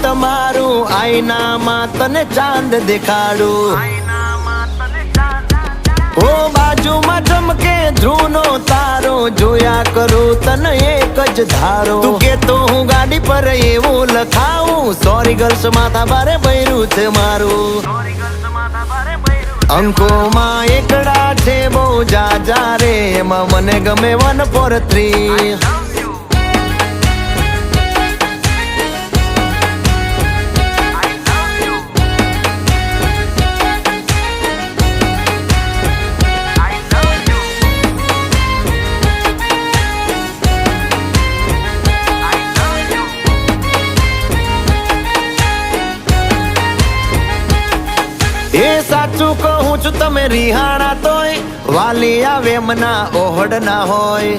તમારું આઈનામાં તને ચાંદ દેખાડું ઓ બાજુમાં ચમકે ધ્રુવનો તારો જોયા કરું તને એક જ ધારો તું કે તો હું ગાડી પર એવું લખાવું સોરી ગર્લ્સ માથા ભારે બૈરું છે મારું અંકોમાં એકડા છે બહુ જાજા રે એમાં મને ગમે 143 એ સાચું કહું છું તમે રિહાણા તોય વાલી આવે મના ઓહડ ના હોય